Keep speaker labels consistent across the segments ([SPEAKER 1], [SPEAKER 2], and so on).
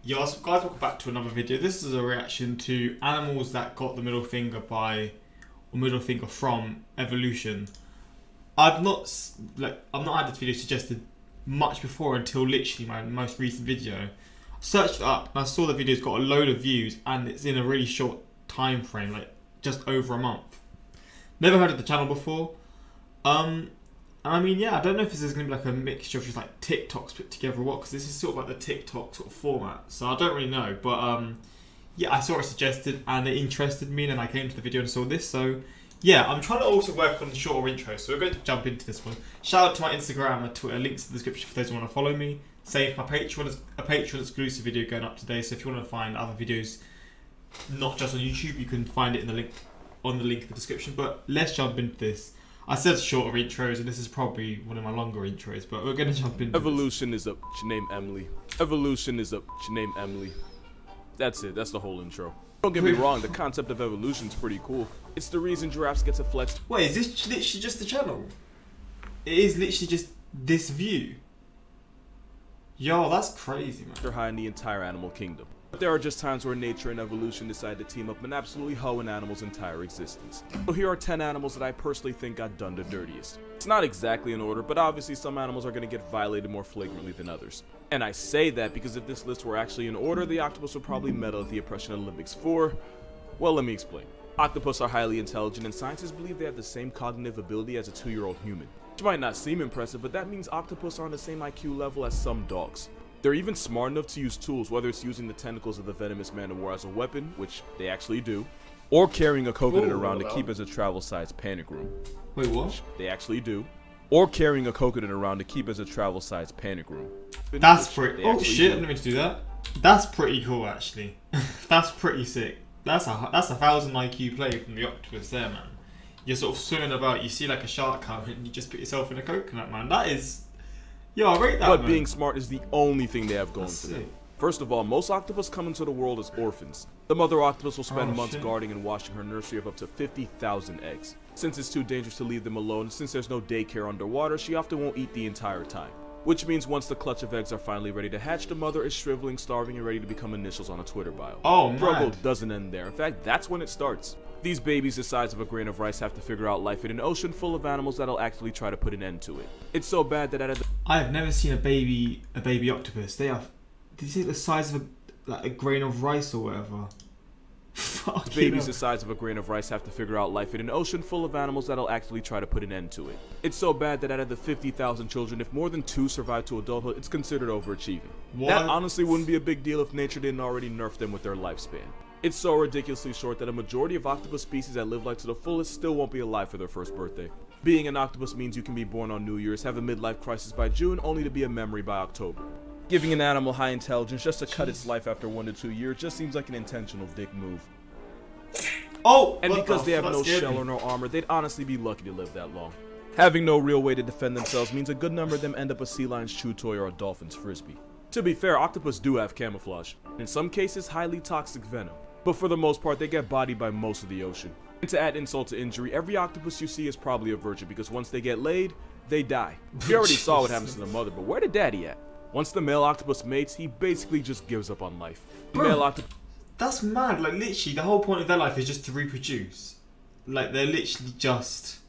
[SPEAKER 1] Yo, so guys, welcome back to another video. This is a reaction to animals that got the middle finger from evolution. I've not had this video suggested much before until literally my most recent video. I searched it up and I saw the video's got a load of views and it's in a really short time frame, like just over a month. Never heard of the channel before. I mean, yeah, I don't know if this is going to be like a mixture of just like TikToks put together or what, because this is sort of like the TikTok sort of format, so I don't really know, but yeah, I saw it suggested and it interested me and I came to the video and saw this, so yeah, I'm trying to also work on shorter intros, so we're going to jump into this one. Shout out to my Instagram and Twitter, links in the description for those who want to follow me. Save my Patreon, is a Patreon exclusive video going up today, so if you want to find other videos, not just on YouTube, you can find it in the link in the description, but let's jump into this. I said shorter intros, and this is probably one of my longer intros, but we're going to jump into
[SPEAKER 2] Evolution is a name Emily. Evolution is a name Emily. That's it. That's the whole intro. Don't get me wrong, the concept of evolution is pretty cool. It's the reason giraffes get to flex.
[SPEAKER 1] Wait, is this literally just the channel? It is literally just this view. Yo, that's crazy, man.
[SPEAKER 2] They're high in the entire animal kingdom. But there are just times where nature and evolution decide to team up and absolutely hoe an animal's entire existence. So here are 10 animals that I personally think got done the dirtiest. It's not exactly in order, but obviously some animals are going to get violated more flagrantly than others. And I say that because if this list were actually in order, the octopus would probably medal at the Oppression Olympics for... well, let me explain. Octopus are highly intelligent and scientists believe they have the same cognitive ability as a 2-year-old human. Which might not seem impressive, but that means octopus are on the same IQ level as some dogs. They're even smart enough to use tools, whether it's using the tentacles of the venomous man-o-war as a weapon, which they actually do, or carrying a coconut around to keep as a travel-sized panic room.
[SPEAKER 1] Wait, what?
[SPEAKER 2] They actually do. Or carrying a coconut around to keep as a travel-sized panic room.
[SPEAKER 1] That's pretty... oh shit, I didn't mean to do that. That's pretty cool, actually. That's pretty sick. That's a 1000 IQ play from the octopus there, man. You're sort of swimming about, you see like a shark coming, and you just put yourself in a coconut, man. That is... yo, I rate that,
[SPEAKER 2] but
[SPEAKER 1] man.
[SPEAKER 2] Being smart is the only thing they have going for them. First of all, most octopus come into the world as orphans. The mother octopus will spend months guarding and washing her nursery of up to 50,000 eggs. Since it's too dangerous to leave them alone, since there's no daycare underwater, she often won't eat the entire time. Which means once the clutch of eggs are finally ready to hatch, the mother is shriveling, starving, and ready to become initials on a Twitter bio.
[SPEAKER 1] Oh, man.
[SPEAKER 2] The struggle doesn't end there. In fact, that's when it starts. These babies the size of a grain of rice have to figure out life in an ocean full of animals that'll actually try to put an end to it. It's so bad that
[SPEAKER 1] I have never seen a baby octopus. They are... did you say the size of a grain of rice or whatever?
[SPEAKER 2] Babies the size of a grain of rice have to figure out life in an ocean full of animals that'll actually try to put an end to it. It's so bad that out of the 50,000 children, if more than 2 survive to adulthood, it's considered overachieving. What? That honestly wouldn't be a big deal if nature didn't already nerf them with their lifespan. It's so ridiculously short that a majority of octopus species that live life to the fullest still won't be alive for their first birthday. Being an octopus means you can be born on New Year's, have a midlife crisis by June, only to be a memory by October. Giving an animal high intelligence just to cut its life after 1 to 2 years just seems like an intentional dick move.
[SPEAKER 1] Oh!
[SPEAKER 2] And because they have no shell or no armor, they'd honestly be lucky to live that long. Having no real way to defend themselves means a good number of them end up a sea lion's chew toy or a dolphin's frisbee. To be fair, octopus do have camouflage, in some cases highly toxic venom, but for the most part they get bodied by most of the ocean. And to add insult to injury, every octopus you see is probably a virgin because once they get laid, they die. You already saw what happens to the mother, but where the daddy at? Once the male octopus mates, he basically just gives up on life. Male octopus...
[SPEAKER 1] that's mad. Like, literally, the whole point of their life is just to reproduce. Like, they're literally just...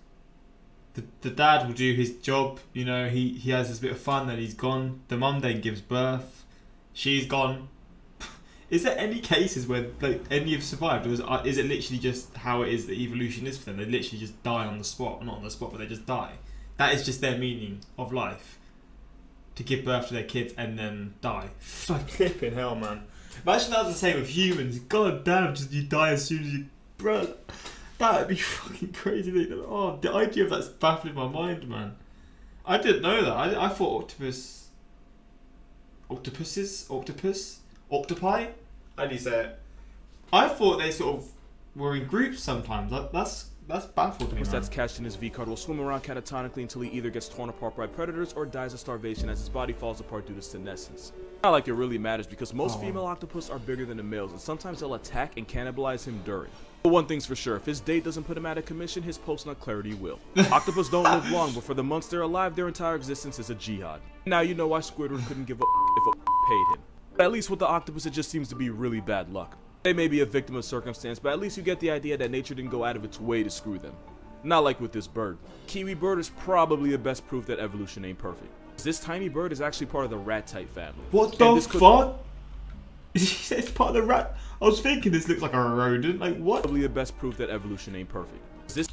[SPEAKER 1] the dad will do his job, you know, he has this bit of fun, then he's gone. The mum then gives birth. She's gone. Is there any cases where, like, any have survived? Or is it literally just how it is that evolution is for them? They literally just die on the spot. Not on the spot, but they just die. That is just their meaning of life. To give birth to their kids and then die. Flipping hell, man. Imagine that was the same with humans. God damn, just you die as soon as you... bro, that would be fucking crazy. Oh, the idea of that's baffling my mind, man. I didn't know that. I thought octopi? How do you say it? I thought they sort of were in groups sometimes. That's baffled me, man.
[SPEAKER 2] That's catched in his V-card will swim around catatonically until he either gets torn apart by predators or dies of starvation as his body falls apart due to senescence. Not like it really matters because most female octopus are bigger than the males and sometimes they'll attack and cannibalize him during. But one thing's for sure, if his date doesn't put him out of commission, his post-nut clarity will. Octopus don't live long, but for the months they're alive, their entire existence is a jihad. Now you know why Squidward couldn't give a if a paid him. But at least with the octopus, it just seems to be really bad luck. They may be a victim of circumstance, but at least you get the idea that nature didn't go out of its way to screw them. Not like with this bird. Kiwi bird is probably the best proof that evolution ain't perfect. This tiny bird is actually part of the rat-type family.
[SPEAKER 1] What the fuck? It's part of the rat. I was thinking this looks like a rodent. Like what?
[SPEAKER 2] Probably the best proof that evolution ain't perfect. This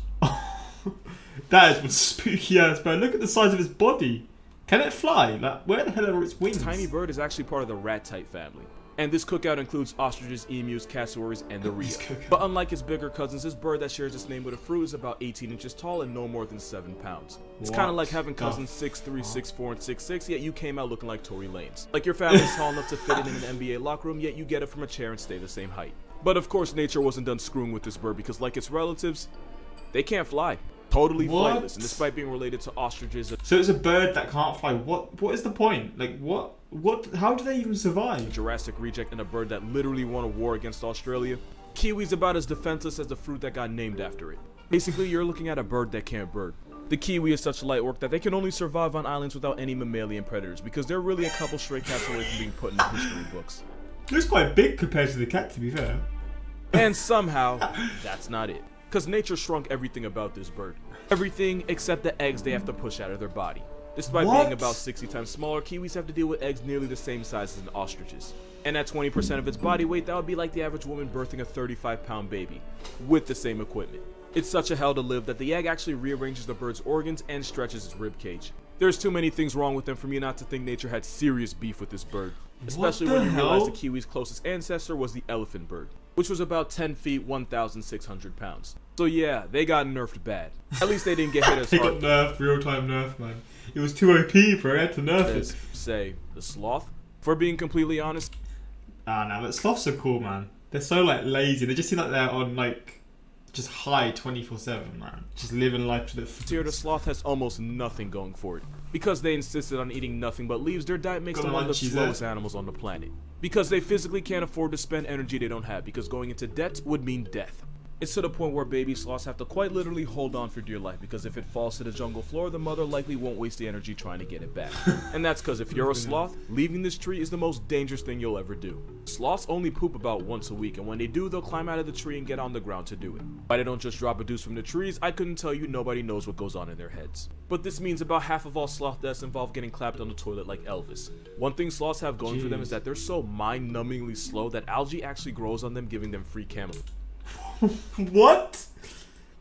[SPEAKER 1] that is one spooky ass bird. Look at the size of its body. Can it fly? Like where the hell are its wings?
[SPEAKER 2] This tiny bird is actually part of the rat-type family. And this cookout includes ostriches, emus, cassowaries, and the rhea. But unlike its bigger cousins, this bird that shares its name with a fruit is about 18 inches tall and no more than 7 pounds. It's kind of like having cousins 6'3", 6'4", and 6'6", yet you came out looking like Tory Lanez. Like your family's tall enough to fit it in an NBA locker room, yet you get it from a chair and stay the same height. But of course, nature wasn't done screwing with this bird because like its relatives, they can't fly. Totally flightless, and despite being related to ostriches.
[SPEAKER 1] So it's a bird that can't fly. What is the point? Like what? How do they even survive?
[SPEAKER 2] Jurassic reject and a bird that literally won a war against Australia. Kiwi's about as defenseless as the fruit that got named after it. Basically, you're looking at a bird that can't bird. The kiwi is such light work that they can only survive on islands without any mammalian predators because they're really a couple stray cats away from being put in the history books.
[SPEAKER 1] Looks quite big compared to the cat, to be fair.
[SPEAKER 2] And somehow, that's not it. Because nature shrunk everything about this bird. Everything except the eggs they have to push out of their body. Despite being about 60 times smaller, kiwis have to deal with eggs nearly the same size as an ostrich's. And at 20% of its body weight, that would be like the average woman birthing a 35-pound baby, with the same equipment. It's such a hell to live that the egg actually rearranges the bird's organs and stretches its rib cage. There's too many things wrong with them for me not to think nature had serious beef with this bird. Especially when you realize the kiwi's closest ancestor was the elephant bird, which was about 10 feet, 1,600 pounds. So yeah, they got nerfed bad. At least they didn't get hit as hard.
[SPEAKER 1] They got nerfed, real-time nerf, man. It was too OP, bro. I had to nerf it.
[SPEAKER 2] Say, the sloth? For being completely honest.
[SPEAKER 1] Nah, but sloths are cool, man. They're so, like, lazy. They just seem like they're on, like, just high 24/7, man. Just living life to the fullest.
[SPEAKER 2] The sloth has almost nothing going for it. Because they insisted on eating nothing but leaves, their diet makes them one of the slowest animals on the planet. Because they physically can't afford to spend energy they don't have, because going into debt would mean death. It's to the point where baby sloths have to quite literally hold on for dear life, because if it falls to the jungle floor, the mother likely won't waste the energy trying to get it back. And that's because if you're a sloth, leaving this tree is the most dangerous thing you'll ever do. Sloths only poop about once a week, and when they do, they'll climb out of the tree and get on the ground to do it. Why they don't just drop a deuce from the trees, I couldn't tell you. Nobody knows what goes on in their heads. But this means about half of all sloth deaths involve getting clapped on the toilet like Elvis. One thing sloths have going for them is that they're so mind-numbingly slow that algae actually grows on them, giving them free camouflage.
[SPEAKER 1] What?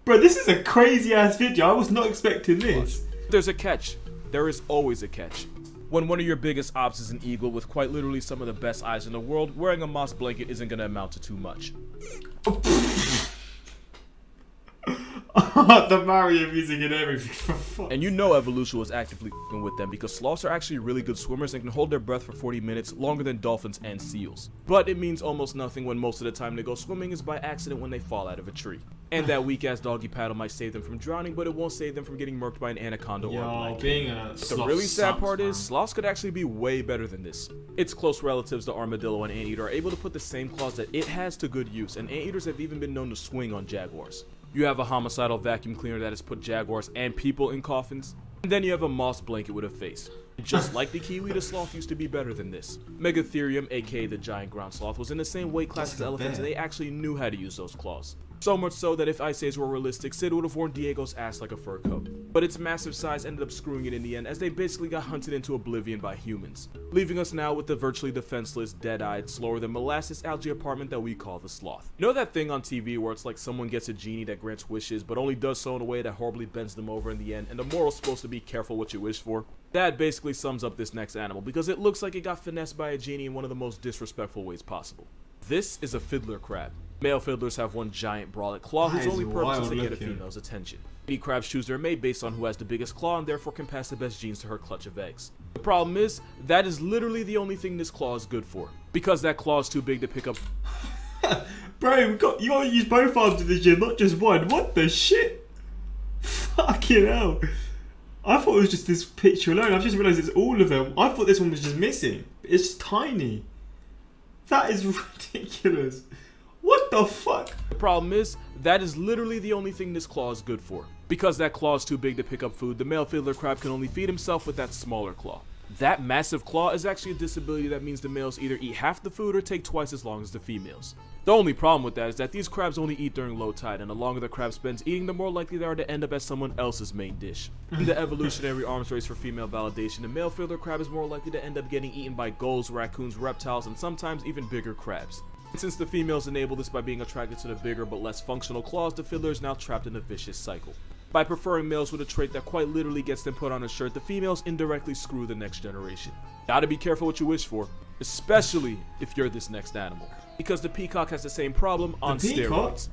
[SPEAKER 1] Bro, this is a crazy ass video. I was not expecting this.
[SPEAKER 2] There's a catch. There is always a catch. When one of your biggest ops is an eagle with quite literally some of the best eyes in the world, wearing a moss blanket isn't going to amount to too much.
[SPEAKER 1] The Mario music and everything.
[SPEAKER 2] And you know evolution was actively f***ing with them because sloths are actually really good swimmers and can hold their breath for 40 minutes, longer than dolphins and seals. But it means almost nothing when most of the time they go swimming is by accident when they fall out of a tree. And that weak-ass doggy paddle might save them from drowning, but it won't save them from getting murked by an anaconda or a blanket.
[SPEAKER 1] Being a sloth
[SPEAKER 2] the really sad
[SPEAKER 1] sucks,
[SPEAKER 2] part
[SPEAKER 1] man.
[SPEAKER 2] is, sloths could actually be way better than this. Its close relatives, the armadillo and anteater, are able to put the same claws that it has to good use, and anteaters have even been known to swing on jaguars. You have a homicidal vacuum cleaner that has put jaguars and people in coffins, and then you have a moss blanket with a face. Just like the kiwi, the sloth used to be better than this. Megatherium, aka the giant ground sloth, was in the same weight class as elephants, and they actually knew how to use those claws. So much so that if Ice Age were realistic, Sid would have worn Diego's ass like a fur coat. But its massive size ended up screwing it in the end, as they basically got hunted into oblivion by humans, leaving us now with the virtually defenseless, dead-eyed, slower than molasses algae apartment that we call the sloth. You know that thing on TV where it's like someone gets a genie that grants wishes, but only does so in a way that horribly bends them over in the end, and the moral's supposed to be careful what you wish for? That basically sums up this next animal, because it looks like it got finessed by a genie in one of the most disrespectful ways possible. This is a fiddler crab. Male fiddlers have one giant brolic claw whose only purpose is to get a female's attention. Many crabs choose their mate based on who has the biggest claw and therefore can pass the best genes to her clutch of eggs. The problem is, that is literally the only thing this claw is good for, because that claw is too big to pick up.
[SPEAKER 1] Bro, you gotta use both arms in the gym, not just one. What the shit? Fucking hell. I thought it was just this picture alone. I've just realised it's all of them. I thought this one was just missing. It's just tiny. That is ridiculous. What the fuck?
[SPEAKER 2] The problem is, that is literally the only thing this claw is good for. Because that claw is too big to pick up food, the male fiddler crab can only feed himself with that smaller claw. That massive claw is actually a disability that means the males either eat half the food or take twice as long as the females. The only problem with that is that these crabs only eat during low tide, and the longer the crab spends eating, the more likely they are to end up as someone else's main dish. In the evolutionary arms race for female validation, the male fiddler crab is more likely to end up getting eaten by gulls, raccoons, reptiles, and sometimes even bigger crabs. And since the females enable this by being attracted to the bigger but less functional claws, the fiddler is now trapped in a vicious cycle. By preferring males with a trait that quite literally gets them put on a shirt, the females indirectly screw the next generation. Gotta be careful what you wish for, especially if you're this next animal, because the peacock has the same problem on steroids.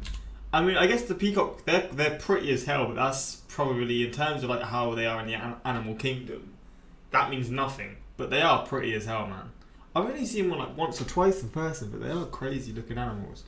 [SPEAKER 1] I mean, I guess the peacock, they're pretty as hell, but that's probably, in terms of like how they are in the animal kingdom, that means nothing. But they are pretty as hell, man. I've only seen one like once or twice in person, but they are crazy looking animals.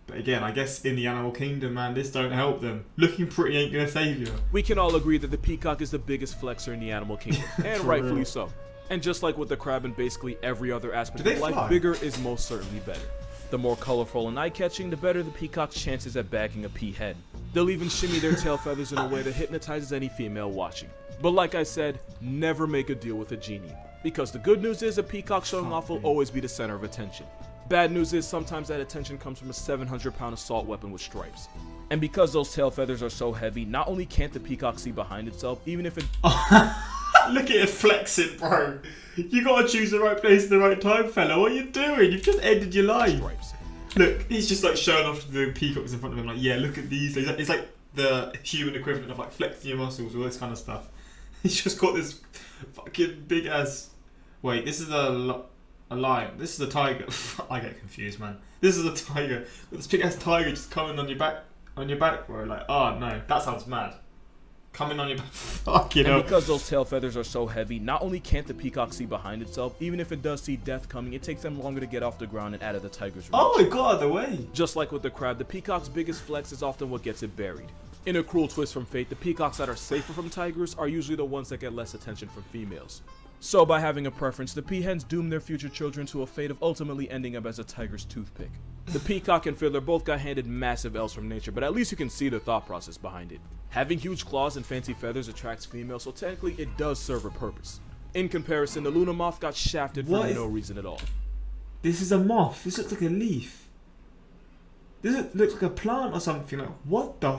[SPEAKER 1] But again, I guess in the animal kingdom, man, this don't help them. Looking pretty ain't gonna save you.
[SPEAKER 2] We can all agree that the peacock is the biggest flexor in the animal kingdom, and rightfully so. And just like with the crab and basically every other aspect of life, bigger is most certainly better. The more colorful and eye-catching, the better the peacock's chances at bagging a pea head. They'll even shimmy their tail feathers in a way that hypnotizes any female watching. But like I said, never make a deal with a genie. Because the good news is a peacock showing off will always be the center of attention. Bad news is sometimes that attention comes from a 700-pound assault weapon with stripes. And because those tail feathers are so heavy, not only can't the peacock see behind itself, even if it...
[SPEAKER 1] Look at it flexing, bro. You gotta choose the right place at the right time, fella. What are you doing? You've just ended your life.
[SPEAKER 2] Stripes.
[SPEAKER 1] Look, he's just like showing off the peacocks in front of him, like, yeah, look at these. It's like the human equivalent of like flexing your muscles, all this kind of stuff. He's just got this fucking big ass... Wait, this is a lion. This is a tiger. I get confused, man. This is a tiger. This big ass tiger just coming on your back, bro. Like, oh no, that sounds mad. Coming on your back. Fucking hell.
[SPEAKER 2] And because those tail feathers are so heavy, not only can't the peacock see behind itself, even if it does see death coming, it takes them longer to get off the ground and out of the tiger's reach.
[SPEAKER 1] Oh, it got out of the way.
[SPEAKER 2] Just like with the crab, the peacock's biggest flex is often what gets it buried. In a cruel twist from fate, the peacocks that are safer from tigers are usually the ones that get less attention from females. So by having a preference, the peahens doom their future children to a fate of ultimately ending up as a tiger's toothpick. The peacock and fiddler both got handed massive L's from nature, but at least you can see the thought process behind it. Having huge claws and fancy feathers attracts females, so technically it does serve a purpose. In comparison, the Luna Moth got shafted for no reason at all.
[SPEAKER 1] This is a moth. This looks like a leaf. This looks like a plant or something. Like, what the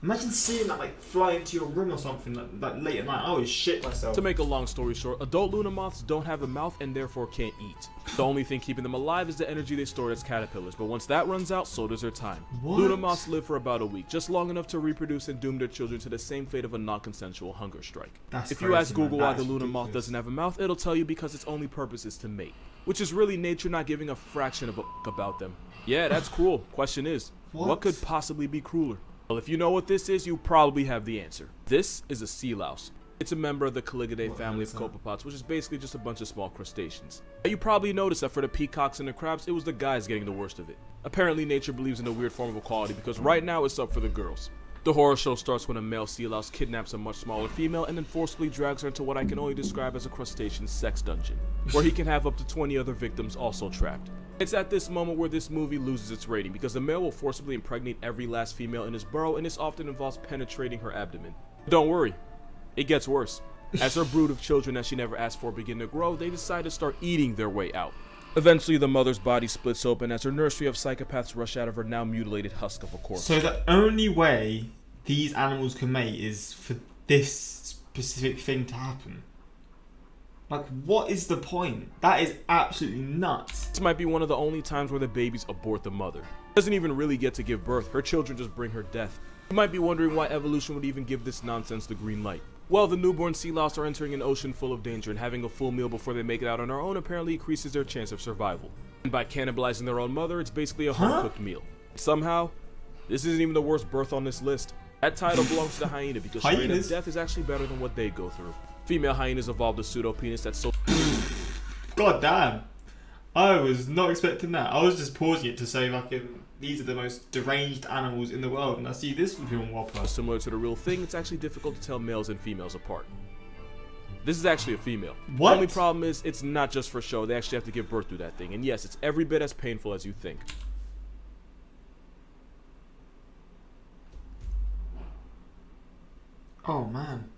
[SPEAKER 1] Imagine seeing that like fly into your room or something like late at night. I would shit myself.
[SPEAKER 2] To make a long story short, adult Luna Moths don't have a mouth and therefore can't eat. The only thing keeping them alive is the energy they store as caterpillars, but once that runs out, so does their time.
[SPEAKER 1] What?
[SPEAKER 2] Luna Moths live for about a week, just long enough to reproduce and doom their children to the same fate of a non-consensual hunger strike. If you ask Google why the Luna Moth doesn't have a mouth, it'll tell you because its only purpose is to mate. Which is really nature not giving a fraction of a about them. Yeah, that's cruel. Question is, what could possibly be crueler? Well, if you know what this is, you probably have the answer. This is a sea louse. It's a member of the Caligidae family of copepods, which is basically just a bunch of small crustaceans. You probably noticed that for the peacocks and the crabs, it was the guys getting the worst of it. Apparently nature believes in a weird form of equality because right now it's up for the girls. The horror show starts when a male sea louse kidnaps a much smaller female and then forcibly drags her into what I can only describe as a crustacean sex dungeon, where he can have up to 20 other victims also trapped. It's at this moment where this movie loses its rating because the male will forcibly impregnate every last female in his burrow, and this often involves penetrating her abdomen. Don't worry, it gets worse. As her brood of children that she never asked for begin to grow, they decide to start eating their way out. Eventually, the mother's body splits open as her nursery of psychopaths rush out of her now mutilated husk of a corpse.
[SPEAKER 1] So the only way these animals can mate is for this specific thing to happen. Like, what is the point? That is absolutely nuts.
[SPEAKER 2] This might be one of the only times where the babies abort the mother. She doesn't even really get to give birth. Her children just bring her death. You might be wondering why evolution would even give this nonsense the green light. Well, the newborn sea louse are entering an ocean full of danger, and having a full meal before they make it out on their own apparently increases their chance of survival. And by cannibalizing their own mother, it's basically a home-cooked meal. Somehow, this isn't even the worst birth on this list. That title belongs to the hyena because straight up death is actually better than what they go through. Female hyenas evolved a pseudo-penis that's so...
[SPEAKER 1] God damn. I was not expecting that. I was just pausing it to say, like, these are the most deranged animals in the world, and I see this flipping whopper.
[SPEAKER 2] Similar to the real thing, it's actually difficult to tell males and females apart. This is actually a female.
[SPEAKER 1] What?
[SPEAKER 2] The only problem is, it's not just for show. They actually have to give birth to that thing. And yes, it's every bit as painful as you think.
[SPEAKER 1] Oh, man.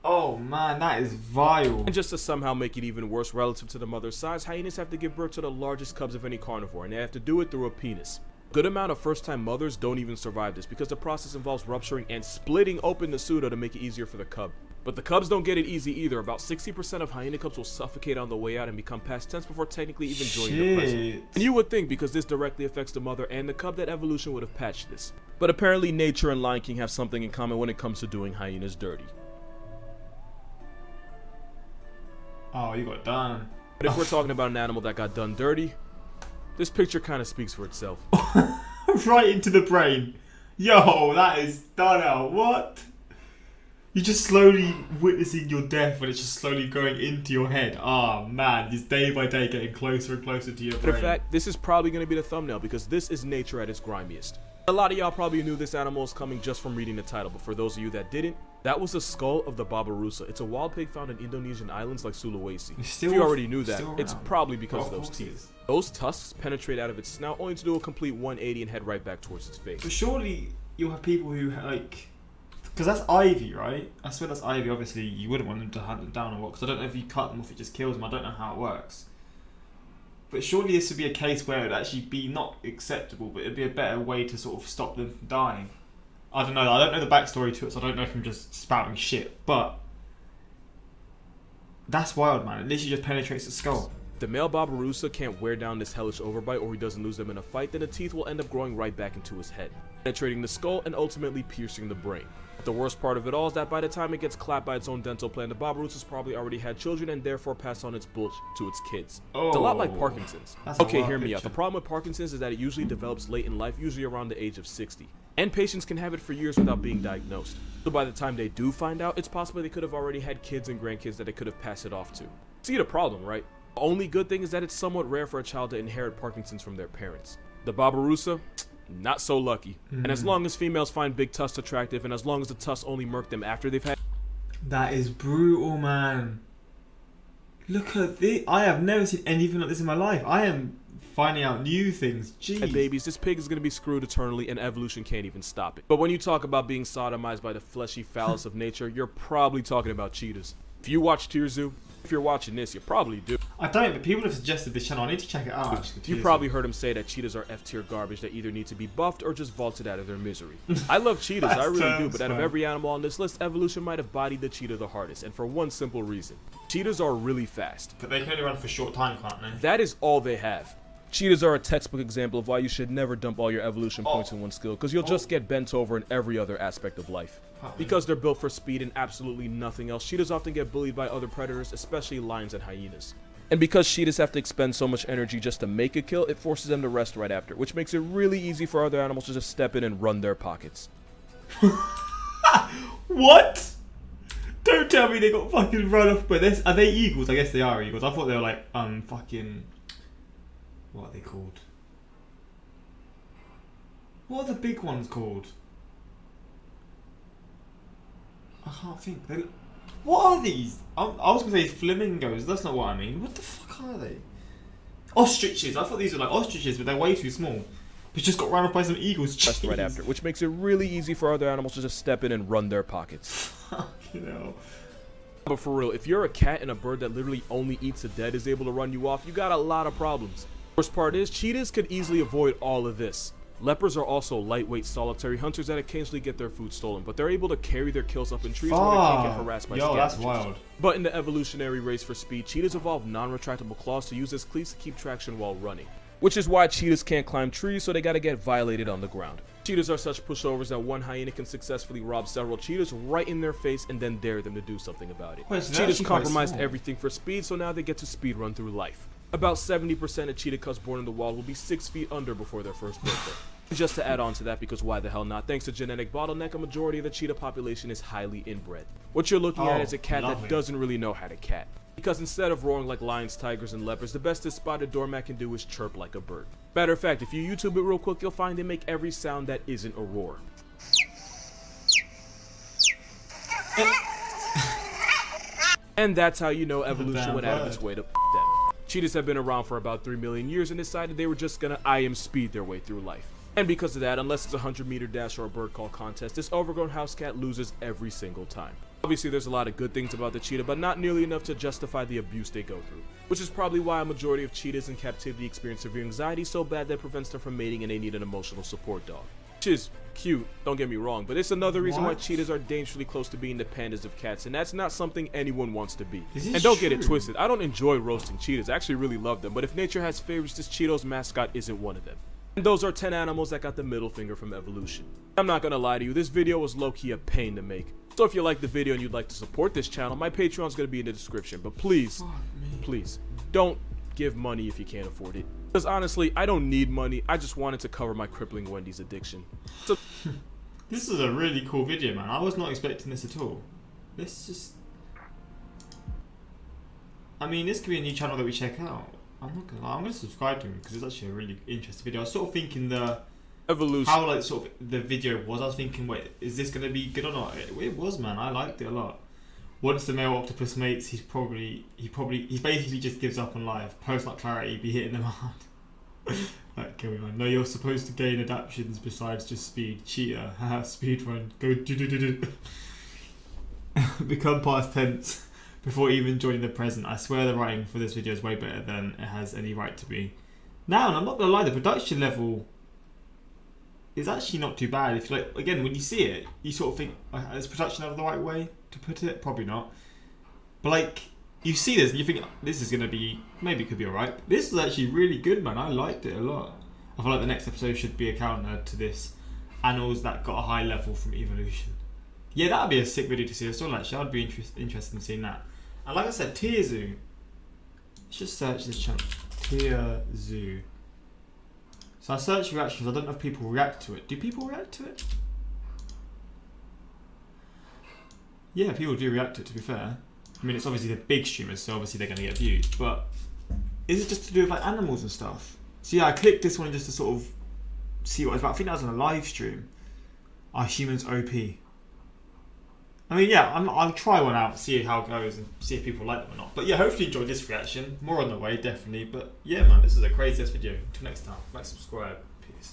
[SPEAKER 1] Oh man, that is vile.
[SPEAKER 2] And just to somehow make it even worse relative to the mother's size, hyenas have to give birth to the largest cubs of any carnivore, and they have to do it through a penis. A good amount of first-time mothers don't even survive this because the process involves rupturing and splitting open the pseudo to make it easier for the cub. But the cubs don't get it easy either. About 60% of hyena cubs will suffocate on the way out and become past tense before technically even joining the present. And you would think, because this directly affects the mother and the cub, that evolution would have patched this. But apparently nature and Lion King have something in common when it comes to doing hyenas dirty.
[SPEAKER 1] Oh, you got done.
[SPEAKER 2] But if we're talking about an animal that got done dirty, this picture kind of speaks for itself.
[SPEAKER 1] Right into the brain. Yo, that is done out. What? You're just slowly witnessing your death when it's just slowly going into your head. Ah, man, it's day by day getting closer and closer to your brain.
[SPEAKER 2] But in fact, this is probably going to be the thumbnail because this is nature at its grimiest. A lot of y'all probably knew this animal is coming just from reading the title, but for those of you that didn't, that was the skull of the babarusa. It's a wild pig found in Indonesian islands like Sulawesi. If you already knew that, it's probably because of those teeth. Those tusks penetrate out of its snout only to do a complete 180 and head right back towards its face.
[SPEAKER 1] But surely you'll have people who like... Because that's ivy, right? I swear that's ivy. Obviously, you wouldn't want them to hunt them down or what, because I don't know if you cut them off, it just kills them. I don't know how it works. But surely this would be a case where it would actually be not acceptable, but it'd be a better way to sort of stop them from dying. I don't know. I don't know the backstory to it, so I don't know if I'm just spouting shit. But that's wild, man. It literally just penetrates the skull.
[SPEAKER 2] The male babarusa can't wear down this hellish overbite, or he doesn't lose them in a fight, then the teeth will end up growing right back into his head, penetrating the skull and ultimately piercing the brain. The worst part of it all is that by the time it gets clapped by its own dental plan, the babarusa's probably already had children and therefore passed on its bullshit to its kids. It's a lot like Parkinson's. Okay, hear me out. The problem with Parkinson's is that it usually develops late in life, usually around the age of 60. And patients can have it for years without being diagnosed. So by the time they do find out, it's possible they could have already had kids and grandkids that they could have passed it off to. See the problem, right? The only good thing is that it's somewhat rare for a child to inherit Parkinson's from their parents. The babarusa, not so lucky. And as long as females find big tusks attractive, and as long as the tusks only murk them after they've had...
[SPEAKER 1] That is brutal, man. Look at this. I have never seen anything like this in my life. I am finding out new things. Jeez.
[SPEAKER 2] And babies, this pig is going to be screwed eternally, and evolution can't even stop it. But when you talk about being sodomized by the fleshy phallus of nature, you're probably talking about cheetahs. If you watch Tirzu, if you're watching this, you probably do.
[SPEAKER 1] I don't, but people have suggested this channel. I need to check it out, actually.
[SPEAKER 2] You probably heard him say that cheetahs are F-tier garbage that either need to be buffed or just vaulted out of their misery. I love cheetahs, I really do, but out of every animal on this list, evolution might have bodied the cheetah the hardest, and for one simple reason. Cheetahs are really fast.
[SPEAKER 1] But they can only run for a short time, can't they?
[SPEAKER 2] That is all they have. Cheetahs are a textbook example of why you should never dump all your evolution points in one skill, because you'll just get bent over in every other aspect of life. Because they're built for speed and absolutely nothing else, cheetahs often get bullied by other predators, especially lions and hyenas. And because cheetahs have to expend so much energy just to make a kill, it forces them to rest right after, which makes it really easy for other animals to just step in and run their pockets.
[SPEAKER 1] What? Don't tell me they got fucking run off by this. Are they eagles? I guess they are eagles. I thought they were like, fucking... What are they called? What are the big ones called? I can't think. What are these? I was going to say flamingos. That's not what I mean. What the fuck are they? Ostriches. I thought these were like ostriches, but they're way too small. But just got run off by some eagles.
[SPEAKER 2] Just right after, which makes it really easy for other animals to just step in and run their pockets.
[SPEAKER 1] Fucking hell.
[SPEAKER 2] But for real, if you're a cat and a bird that literally only eats the dead is able to run you off, you got a lot of problems. Worst part is, cheetahs could easily avoid all of this. Leopards are also lightweight, solitary hunters that occasionally get their food stolen, but they're able to carry their kills up in trees where they can't get harassed by scavengers.
[SPEAKER 1] That's wild.
[SPEAKER 2] But in the evolutionary race for speed, cheetahs evolved non-retractable claws to use as cleats to keep traction while running. Which is why cheetahs can't climb trees, so they gotta get violated on the ground. Cheetahs are such pushovers that one hyena can successfully rob several cheetahs right in their face and then dare them to do something about it. Cheetahs compromised everything for speed, so now they get to speed run through life. About 70% of cheetah cubs born in the wild will be 6 feet under before their first birthday. Just to add on to that, because why the hell not, thanks to genetic bottleneck, a majority of the cheetah population is highly inbred. What you're looking at is a cat that doesn't really know how to cat. Because instead of roaring like lions, tigers, and leopards, the best this spotted doormat can do is chirp like a bird. Matter of fact, if you YouTube it real quick, you'll find they make every sound that isn't a roar. And that's how you know evolution went out of its way to them. Cheetahs have been around for about 3 million years and decided they were just gonna IM speed their way through life. And because of that, unless it's a 100-meter dash or a bird call contest, this overgrown house cat loses every single time. Obviously, there's a lot of good things about the cheetah, but not nearly enough to justify the abuse they go through. Which is probably why a majority of cheetahs in captivity experience severe anxiety so bad that it prevents them from mating and they need an emotional support dog. Which is cute, don't get me wrong, but it's another reason why cheetahs are dangerously close to being the pandas of cats, and that's not something anyone wants to be. And don't get it twisted, I don't enjoy roasting cheetahs, I actually really love them, but if nature has favorites, this Cheetos mascot isn't one of them. And those are 10 animals that got the middle finger from evolution. I'm not gonna lie to you, this video was low-key a pain to make. So if you like the video and you'd like to support this channel, my Patreon's gonna be in the description, but please, please, don't give money if you can't afford it. Because honestly, I don't need money, I just wanted to cover my crippling Wendy's addiction. So
[SPEAKER 1] this is a really cool video, man. I was not expecting this at all. I mean, this could be a new channel that we check out. I'm not gonna lie, I'm gonna subscribe to him because it's actually a really interesting video. I was sort of thinking
[SPEAKER 2] evolution.
[SPEAKER 1] How like sort of the video was. I was thinking, wait, is this gonna be good or not? It was, man. I liked it a lot. Once the male octopus mates, he basically just gives up on life. Post nut clarity, be hitting them hard. Like, kill me, man. No, you're supposed to gain adaptations besides just speed. Cheetah, haha, speed run, go do. Become past tense before even joining the present. I swear the writing for this video is way better than it has any right to be. Now, and I'm not gonna lie, the production level is actually not too bad. If you like, again, when you see it, you sort of think, is production level the right way to put it? Probably not. But like, you see this and you think, this is gonna be, maybe it could be alright. This is actually really good, man. I liked it a lot. I feel like the next episode should be a counter to this. Animals that got a high level from evolution. Yeah, that would be a sick video to see as well, actually. I'd be interested in seeing that. And like I said, Tier Zoo. Let's just search this channel. Tier Zoo. So I search reactions. I don't know if people react to it. Do people react to it? Yeah, people do react to it, to be fair. I mean, it's obviously the big streamers, so obviously they're going to get views. But is it just to do with like animals and stuff? So yeah, I clicked this one just to sort of see what it's about. I think that was on a live stream. Are humans OP? I mean, yeah, I'll try one out, see how it goes, and see if people like them or not. But yeah, hopefully you enjoyed this reaction. More on the way, definitely. But yeah, man, this is a crazy ass video. Until next time, like, subscribe. Peace.